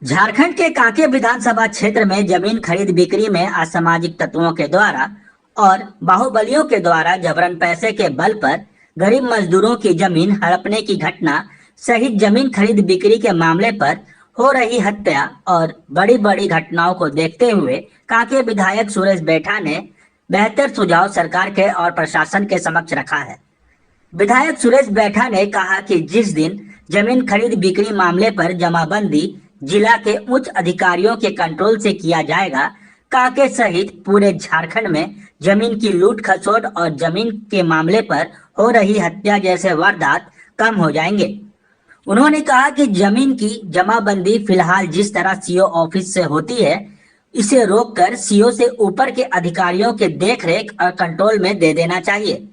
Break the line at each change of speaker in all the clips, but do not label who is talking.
झारखंड के कांके विधानसभा क्षेत्र में जमीन खरीद बिक्री में असामाजिक तत्वों के द्वारा और बाहुबलियों के द्वारा जबरन पैसे के बल पर गरीब मजदूरों की जमीन हड़पने की घटना सहित जमीन खरीद बिक्री के मामले पर हो रही हत्या और बड़ी बड़ी घटनाओं को देखते हुए कांके विधायक सुरेश बैठा ने बेहतर सुझाव सरकार के और प्रशासन के समक्ष रखा है। विधायक सुरेश बैठा ने कहा कि जिस दिन जमीन खरीद बिक्री मामले पर जमाबंदी जिला के उच्च अधिकारियों के कंट्रोल से किया जाएगा, कांके सहित पूरे झारखंड में जमीन की लूट खसोट और जमीन के मामले पर हो रही हत्या जैसे वारदात कम हो जाएंगे। उन्होंने कहा कि जमीन की जमाबंदी फिलहाल जिस तरह सीओ ऑफिस से होती है, इसे रोककर सीओ से ऊपर के अधिकारियों के देखरेख और कंट्रोल में दे देना चाहिए।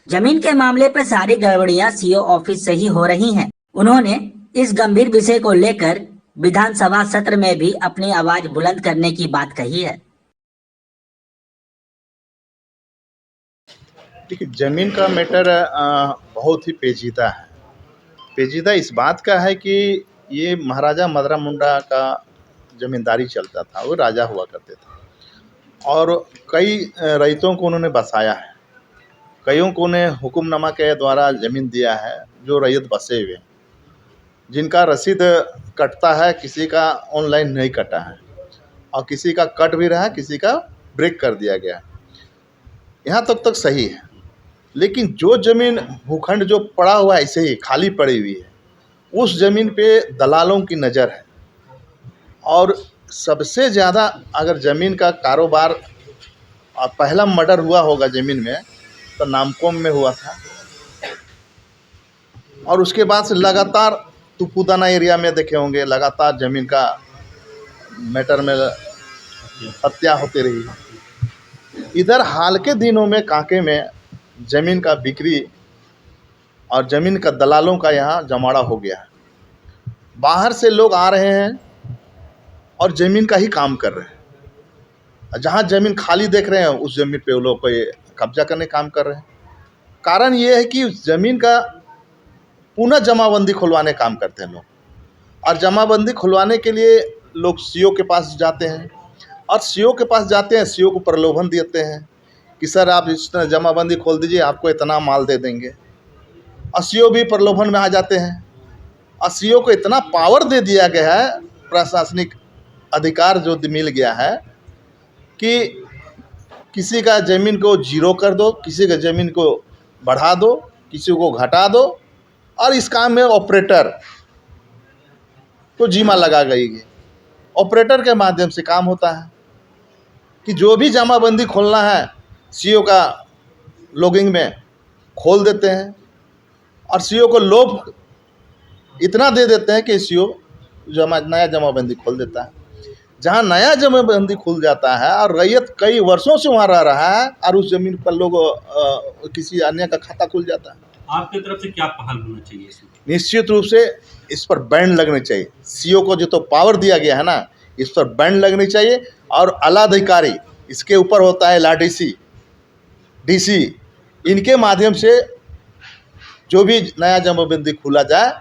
जमीन के मामले पर सारी गड़बड़ियां सीओ ऑफिस से ही हो रही हैं। उन्होंने इस गंभीर विषय को लेकर विधानसभा सत्र में भी अपनी आवाज बुलंद करने की बात कही है।
देखिए, जमीन का मैटर बहुत ही पेचीदा है। पेचीदा इस बात का है कि ये महाराजा मदरा मुंडा का जमींदारी चलता था, वो राजा हुआ करते थे और कई रईतों को उन्होंने बसाया है। कईयों को उन्हें हुक्मनामा के द्वारा ज़मीन दिया है जो रैयत बसे हुए हैं, जिनका रसीद कटता है, किसी का ऑनलाइन नहीं कटा है और किसी का कट भी रहा है, किसी का ब्रेक कर दिया गया। यहाँ तक सही है, लेकिन जो ज़मीन भूखंड जो पड़ा हुआ है ऐसे ही खाली पड़ी हुई है, उस ज़मीन पे दलालों की नज़र है। और सबसे ज़्यादा अगर ज़मीन का कारोबार पहला मर्डर हुआ होगा ज़मीन में तो नामकोम में हुआ था और उसके बाद से लगातार तुपुदाना एरिया में देखे होंगे, लगातार ज़मीन का मैटर में हत्या होती रही। इधर हाल के दिनों में कांके में ज़मीन का बिक्री और ज़मीन का दलालों का यहाँ जमावड़ा हो गया है। बाहर से लोग आ रहे हैं और ज़मीन का ही काम कर रहे हैं। जहाँ ज़मीन खाली देख रहे हैं उस ज़मीन पे वो लोग को कब्जा करने काम कर रहे हैं। कारण ये है कि उस ज़मीन का पुनः जमाबंदी खुलवाने काम करते हैं लोग, और जमाबंदी खुलवाने के लिए लोग सीओ के पास जाते हैं और सीओ के पास जाते हैं, सीओ को प्रलोभन देते हैं कि सर आप इस जमाबंदी खोल दीजिए, आपको इतना माल दे देंगे। और सीओ भी प्रलोभन में आ जाते हैं और सीओ को इतना पावर दे दिया गया है, प्रशासनिक अधिकार जो मिल गया है कि किसी का ज़मीन को जीरो कर दो, किसी का ज़मीन को बढ़ा दो, किसी को घटा दो, और इस काम में ऑपरेटर को जिम्मा लगा गई है। ऑपरेटर के माध्यम से काम होता है कि जो भी जमाबंदी खोलना है सीओ का लॉगिंग में खोल देते हैं और सीओ को लोभ इतना दे देते हैं कि सीओ नया जमाबंदी खोल देता है। जहाँ नया जमाबंदी खुल जाता है और रैयत कई वर्षों से वहाँ रह रहा है और उस ज़मीन पर लोग किसी अन्य का खाता खुल जाता है।
आपकी तरफ से क्या पहल होना चाहिए इसमें? निश्चित
रूप से इस पर बैन लगनी चाहिए। सीओ को जो तो पावर दिया गया है ना, इस पर बैन लगनी चाहिए और आला अधिकारी इसके ऊपर होता है, लाडीसी डीसी, इनके माध्यम से जो भी नया जमाबंदी खुला जाए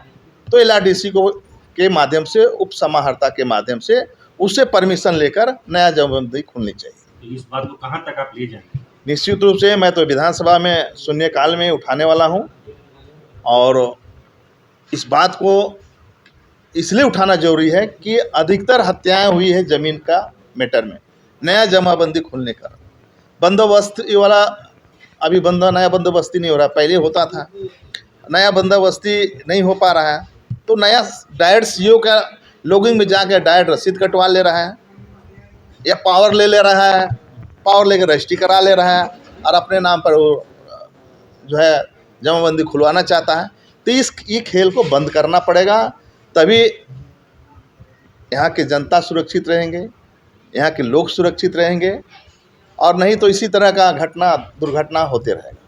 तो एलआरडीसी को के माध्यम से, उप समाहर्ता के माध्यम से उससे परमिशन लेकर नया जमाबंदी खुलनी चाहिए।
तो इस बात को कहाँ तक आप ले जाएंगे?
निश्चित रूप से मैं तो विधानसभा में शून्यकाल में उठाने वाला हूं और इस बात को इसलिए उठाना जरूरी है कि अधिकतर हत्याएं हुई है ज़मीन का मैटर में। नया जमाबंदी खुलने का बंदोबस्त वाला अभी नया बंदोबस्ती नहीं हो रहा, पहले होता था। नया बंदोबस्ती नहीं हो पा रहा है तो नया डायरेक्ट सीओ का लॉगिंग में जाकर डायरेक्ट रसीद कटवा ले रहा है या पावर ले रहा है, पावर लेकर रजिस्ट्री करा ले रहा है और अपने नाम पर वो जो है जमाबंदी खुलवाना चाहता है। तो ये खेल को बंद करना पड़ेगा, तभी यहाँ की जनता सुरक्षित रहेंगे, यहाँ के लोग सुरक्षित रहेंगे, और नहीं तो इसी तरह का दुर्घटना होते रहेगा।